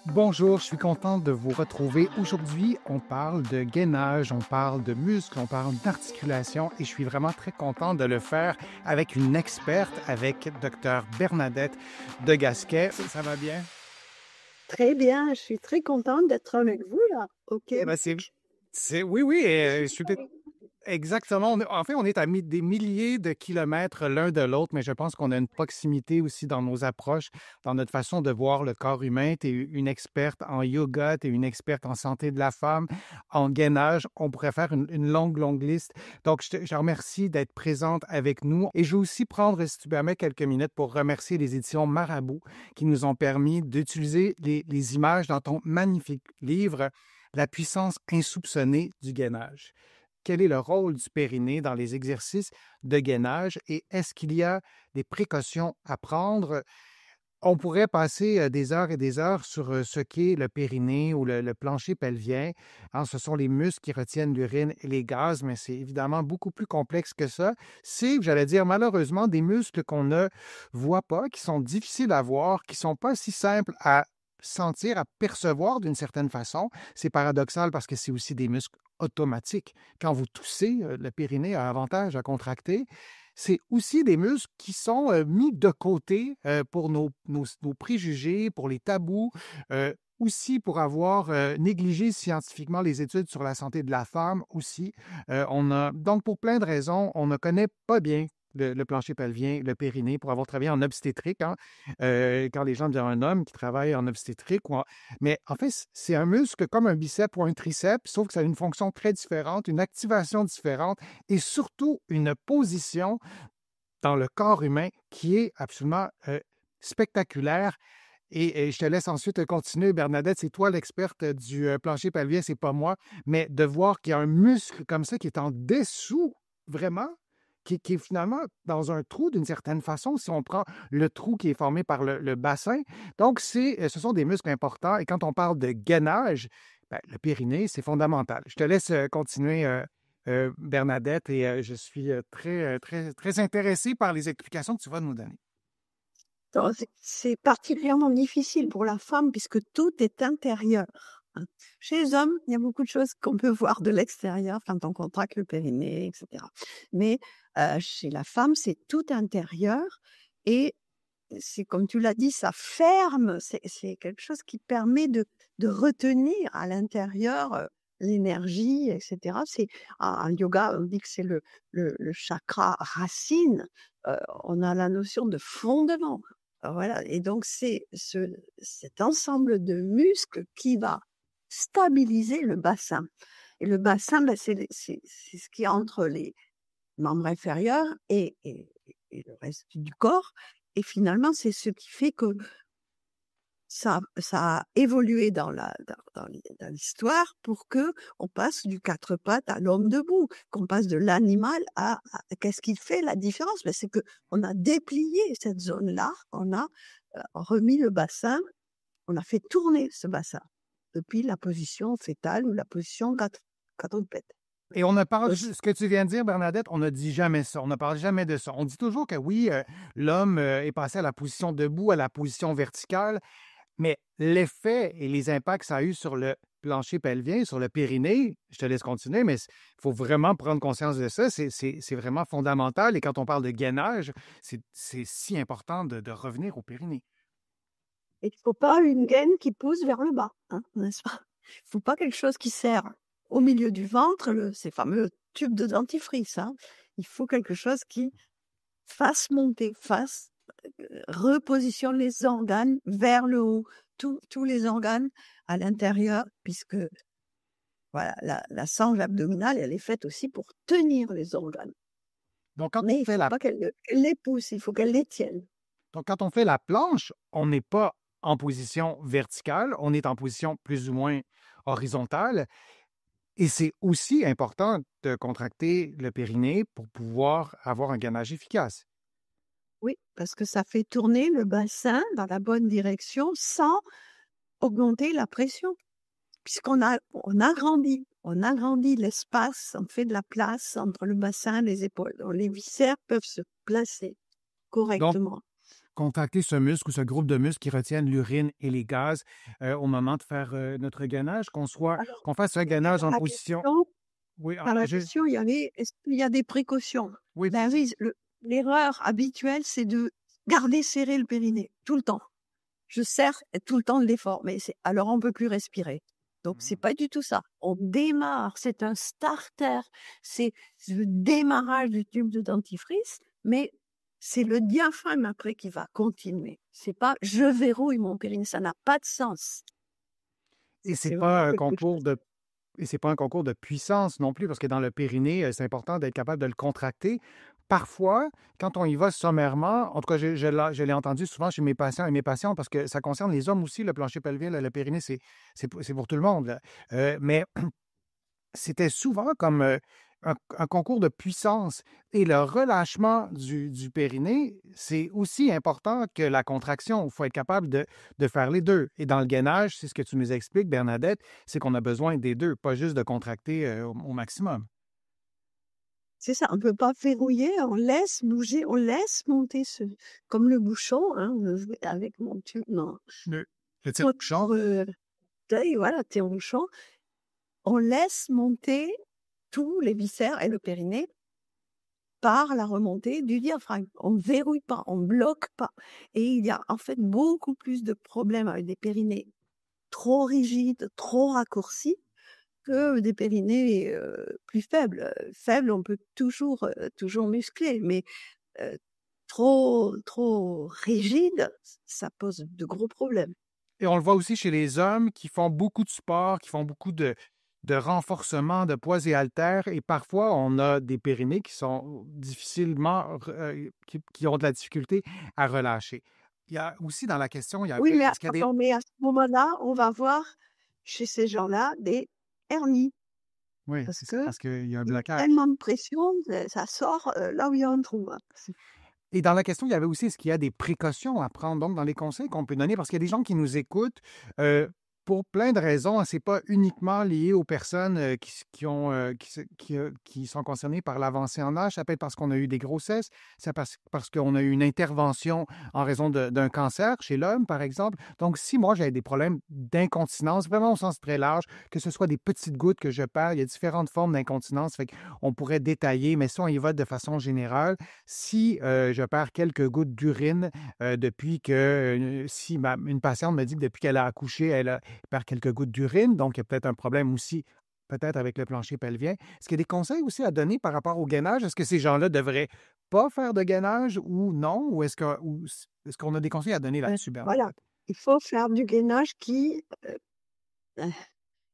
Bonjour, je suis contente de vous retrouver. Aujourd'hui, on parle de gainage, on parle de muscles, on parle d'articulation et je suis vraiment très content de le faire avec une experte, avec Dr Bernadette de Gasquet. Ça va bien? Très bien, je suis très contente d'être avec vous là, au Eh ben, Québec. oui, oui, je suis exactement. En fait, on est à des milliers de kilomètres l'un de l'autre, mais je pense qu'on a une proximité aussi dans nos approches, dans notre façon de voir le corps humain. Tu es une experte en yoga, tu es une experte en santé de la femme, en gainage. On pourrait faire une longue, longue liste. Donc, je te remercie d'être présente avec nous. Et je vais aussi prendre, si tu permets, quelques minutes pour remercier les éditions Marabout qui nous ont permis d'utiliser les images dans ton magnifique livre, La puissance insoupçonnée du gainage. Quel est le rôle du périnée dans les exercices de gainage et est-ce qu'il y a des précautions à prendre? On pourrait passer des heures et des heures sur ce qu'est le périnée ou le plancher pelvien, hein. Ce sont les muscles qui retiennent l'urine et les gaz, mais c'est évidemment beaucoup plus complexe que ça. C'est, j'allais dire, malheureusement, des muscles qu'on ne voit pas, qui sont difficiles à voir, qui sont pas si simples à sentir, à percevoir d'une certaine façon. C'est paradoxal parce que c'est aussi des muscles automatiques. Quand vous toussez, le périnée a avantage à contracter. C'est aussi des muscles qui sont mis de côté pour nos préjugés, pour les tabous, aussi pour avoir négligé scientifiquement les études sur la santé de la femme aussi. Donc, pour plein de raisons, on ne connaît pas bien le plancher pelvien, le périnée, pour avoir travaillé en obstétrique, hein, quand les gens disent un homme qui travaille en obstétrique. Mais en fait, c'est un muscle comme un biceps ou un triceps, sauf que ça a une fonction très différente, une activation différente et surtout une position dans le corps humain qui est absolument spectaculaire. Et je te laisse ensuite continuer, Bernadette. C'est toi l'experte du plancher pelvien, c'est pas moi. Mais de voir qu'il y a un muscle comme ça qui est en dessous, vraiment, qui est finalement dans un trou d'une certaine façon, si on prend le trou qui est formé par le bassin. Donc, ce sont des muscles importants. Et quand on parle de gainage, ben, le périnée, c'est fondamental. Je te laisse continuer, Bernadette, et je suis très, très, très intéressé par les explications que tu vas nous donner. Alors, c'est particulièrement difficile pour la femme puisque tout est intérieur, hein. Chez les hommes, il y a beaucoup de choses qu'on peut voir de l'extérieur quand on contracte le périnée, etc. Mais chez la femme, c'est tout intérieur et c'est comme tu l'as dit, ça ferme. C'est quelque chose qui permet de retenir à l'intérieur l'énergie, etc. En yoga, on dit que c'est le chakra racine. On a la notion de fondement. Voilà. Et donc, cet ensemble de muscles qui va stabiliser le bassin. Et le bassin, ben, c'est ce qui est entre les membres inférieurs et le reste du corps. Et finalement, c'est ce qui fait que ça a évolué dans l'histoire pour que on passe du quatre pattes à l'homme debout, qu'on passe de l'animal qu'est-ce qui fait la différence? Ben, c'est que on a déplié cette zone-là, on a remis le bassin, on a fait tourner ce bassin depuis la position fœtale ou la position quadrupède. Et on ne parle, Aussi. ce que tu viens de dire, Bernadette, on ne dit jamais ça. On ne parle jamais de ça. On dit toujours que oui, l'homme est passé à la position debout, à la position verticale, mais l'effet et les impacts que ça a eu sur le plancher pelvien, sur le périnée, je te laisse continuer, mais il faut vraiment prendre conscience de ça. C'est vraiment fondamental. Et quand on parle de gainage, c'est si important de revenir au périnée. Et il faut pas une gaine qui pousse vers le bas, hein, n'est-ce pas? Il faut pas quelque chose qui serre au milieu du ventre, ces fameux tubes de dentifrice, hein. Il faut quelque chose qui fasse monter, repositionne les organes vers le haut, tous les organes à l'intérieur, puisque voilà, la sangle abdominale, elle est faite aussi pour tenir les organes. Donc, quand on Mais il fait faut la pas qu'elle les pousse, il faut qu'elle les tienne. Donc, quand on fait la planche, on n'est pas en position verticale, on est en position plus ou moins horizontale. Et c'est aussi important de contracter le périnée pour pouvoir avoir un gainage efficace. Oui, parce que ça fait tourner le bassin dans la bonne direction sans augmenter la pression, on agrandit l'espace, on fait de la place entre le bassin et les épaules. Donc les viscères peuvent se placer Donc, correctement. contracter ce muscle ou ce groupe de muscles qui retiennent l'urine et les gaz au moment de faire notre gainage, Alors, qu'on fasse un gainage dans en la position. question, Oui, dans la question, il y avait, est-ce qu'il y a des précautions? oui, Ben oui, l'erreur habituelle, c'est de garder serré le périnée tout le temps. Je serre tout le temps de l'effort, mais alors on peut plus respirer. Donc c'est pas du tout ça. On démarre, c'est un starter, c'est le démarrage du tube de dentifrice, mais c'est le diaphragme après qui va continuer. C'est pas je verrouille mon périnée, ça n'a pas de sens. et C'est vraiment quelque chose. c'est pas un concours de puissance non plus, parce que dans le périnée, c'est important d'être capable de le contracter. Parfois, quand on y va sommairement, en tout cas, je l'ai entendu souvent chez mes patients et mes patientes, parce que ça concerne les hommes aussi, le plancher pelvien, le périnée, c'est pour tout le monde, là. Mais c'était souvent comme un concours de puissance. Et le relâchement du périnée, c'est aussi important que la contraction. Il faut être capable de faire les deux. Et dans le gainage, c'est ce que tu nous expliques, Bernadette, c'est qu'on a besoin des deux, pas juste de contracter au maximum. C'est ça, on peut pas verrouiller, on laisse bouger, on laisse monter comme le bouchon, hein, avec mon tube, non, Le tire-bouchon. notre taille, voilà, t'es en bouchon. On laisse monter tous les viscères et le périnée par la remontée du diaphragme. On ne verrouille pas, on ne bloque pas. Et il y a en fait beaucoup plus de problèmes avec des périnées trop rigides, trop raccourcis, que des périnées plus faibles. Faibles, on peut toujours muscler, mais euh, trop rigide, ça pose de gros problèmes. Et on le voit aussi chez les hommes qui font beaucoup de sport, qui font beaucoup de renforcement de poids et haltères. Et parfois, on a des périnées qui sont difficilement, qui ont de la difficulté à relâcher. Il y a aussi dans la question, il y Oui, avait, est-ce qu'il y a des... mais à ce moment-là, on va voir chez ces gens-là des hernies. Oui, Parce c'est ça, que parce qu'il y a un il y a blocage. tellement de pression, ça sort là où il y a un trou, hein. Et dans la question, il y avait aussi, est-ce qu'il y a des précautions à prendre, donc dans les conseils qu'on peut donner, parce qu'il y a des gens qui nous écoutent pour plein de raisons. Hein, c'est pas uniquement lié aux personnes qui sont concernées par l'avancée en âge. Ça peut être parce qu'on a eu des grossesses, c'est parce qu'on a eu une intervention en raison d'un cancer chez l'homme, par exemple. Donc, si moi, j'avais des problèmes d'incontinence, vraiment au sens très large, que ce soit des petites gouttes que je perds, il y a différentes formes d'incontinence, fait qu'on pourrait détailler, mais si on y va de façon générale, si je perds quelques gouttes d'urine depuis que, si une patiente me dit que depuis qu'elle a accouché, elle perd quelques gouttes d'urine, donc il y a peut-être un problème aussi, peut-être avec le plancher pelvien. Est-ce qu'il y a des conseils aussi à donner par rapport au gainage? Est-ce que ces gens-là devraient pas faire de gainage ou non? Est-ce qu'on a des conseils à donner là-dessus, Voilà, Bernadette? il faut faire du gainage heu,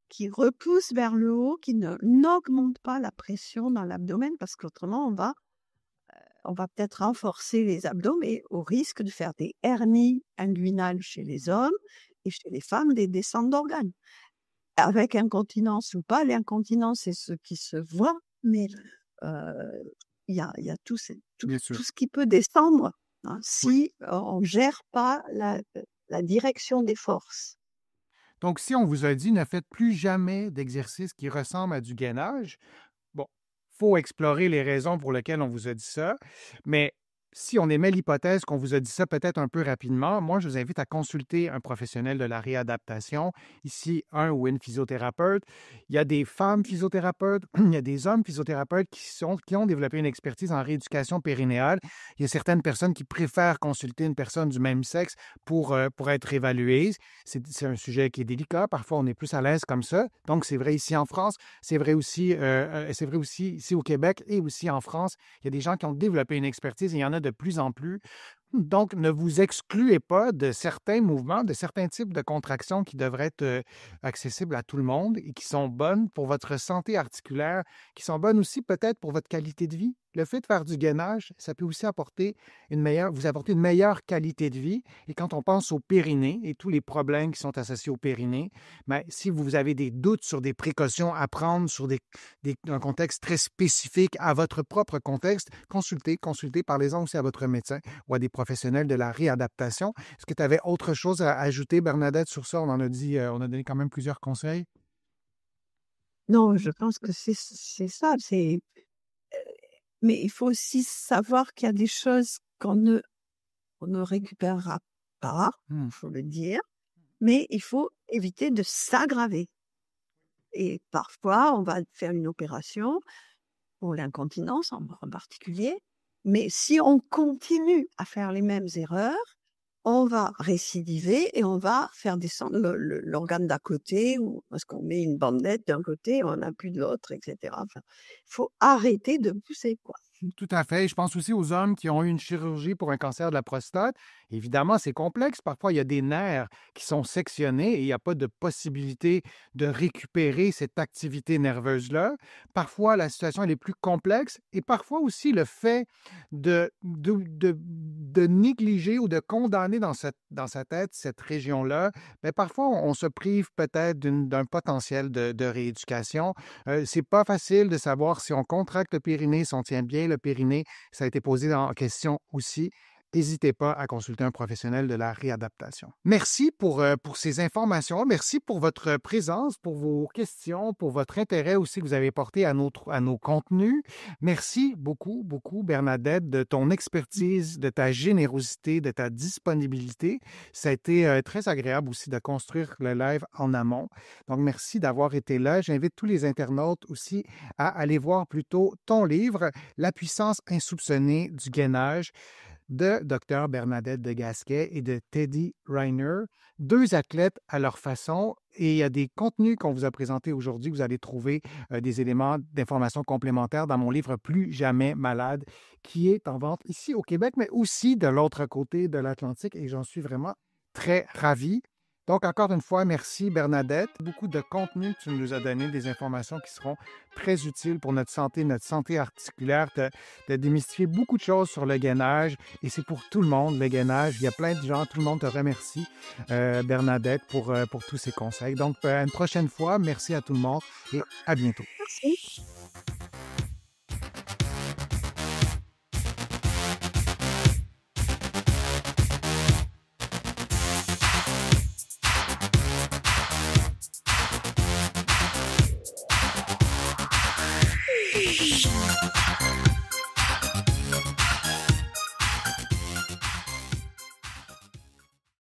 qui repousse vers le haut, qui n'augmente pas la pression dans l'abdomen parce qu'autrement on va peut-être renforcer les abdos, mais au risque de faire des hernies inguinales chez les hommes et chez les femmes, des descentes d'organes. Avec incontinence ou pas, l'incontinence, c'est ce qui se voit, mais il y a Bien sûr. tout ce qui peut descendre, hein, Oui. si on ne gère pas la direction des forces. Donc, si on vous a dit ne faites plus jamais d'exercice qui ressemble à du gainage, bon, faut explorer les raisons pour lesquelles on vous a dit ça, mais si on émet l'hypothèse qu'on vous a dit ça peut-être un peu rapidement, moi, je vous invite à consulter un professionnel de la réadaptation, ici un ou une physiothérapeute. Il y a des femmes physiothérapeutes, il y a des hommes physiothérapeutes qui ont développé une expertise en rééducation périnéale. Il y a certaines personnes qui préfèrent consulter une personne du même sexe pour être évaluées. C'est un sujet qui est délicat. Parfois, on est plus à l'aise comme ça. Donc, c'est vrai ici en France. C'est vrai aussi ici au Québec et aussi en France. Il y a des gens qui ont développé une expertise et il y en a de plus en plus. Donc, ne vous excluez pas de certains mouvements, de certains types de contractions qui devraient être accessibles à tout le monde et qui sont bonnes pour votre santé articulaire, qui sont bonnes aussi peut-être pour votre qualité de vie. Le fait de faire du gainage, ça peut aussi vous apporter une meilleure qualité de vie. Et quand on pense au périnée et tous les problèmes qui sont associés au périnée, mais si vous avez des doutes sur des précautions à prendre sur un contexte très spécifique à votre propre contexte, consultez, parlez-en aussi à votre médecin ou à des professionnels de la réadaptation. Est-ce que tu avais autre chose à ajouter, Bernadette, sur ça? On en a dit, on a donné quand même plusieurs conseils. Non, je pense que c'est ça, mais il faut aussi savoir qu'il y a des choses qu'on ne on ne récupérera pas, Mmh. il faut le dire, mais il faut éviter de s'aggraver. Et parfois, on va faire une opération pour l'incontinence en particulier, mais si on continue à faire les mêmes erreurs, on va récidiver et on va faire descendre l'organe d'à côté ou parce qu'on met une bandelette d'un côté, on n'a plus de l'autre, et cetera. Enfin, il faut arrêter de pousser, quoi. Tout à fait. Je pense aussi aux hommes qui ont eu une chirurgie pour un cancer de la prostate. Évidemment, c'est complexe. Parfois, il y a des nerfs qui sont sectionnés et il n'y a pas de possibilité de récupérer cette activité nerveuse-là. Parfois, la situation elle est plus complexe et parfois aussi le fait de négliger ou de condamner dans sa tête cette région-là, bien, parfois, on se prive peut-être d'un potentiel de rééducation. C'est pas facile de savoir si on contracte le périnée, si on tient bien le périnée. Ça a été posé en question aussi. N'hésitez pas à consulter un professionnel de la réadaptation. Merci pour ces informations. Merci pour votre présence, pour vos questions, pour votre intérêt aussi que vous avez porté à nos contenus. Merci beaucoup, beaucoup, Bernadette, de ton expertise, de ta générosité, de ta disponibilité. Ça a été très agréable aussi de construire le live en amont. Donc, merci d'avoir été là. J'invite tous les internautes aussi à aller voir plutôt ton livre, La puissance insoupçonnée du gainage, de Dr. Bernadette de Gasquet et de Teddy Reiner, deux athlètes à leur façon. Et il y a des contenus qu'on vous a présentés aujourd'hui. Vous allez trouver des éléments d'information complémentaires dans mon livre Plus jamais malade, qui est en vente ici au Québec, mais aussi de l'autre côté de l'Atlantique. Et j'en suis vraiment très ravi. Donc, encore une fois, merci Bernadette. Beaucoup de contenu que tu nous as donné, des informations qui seront très utiles pour notre santé articulaire, de démystifier beaucoup de choses sur le gainage. Et c'est pour tout le monde, le gainage. Il y a plein de gens, tout le monde te remercie, Bernadette, pour tous ces conseils. Donc, une prochaine fois, merci à tout le monde et à bientôt. Merci.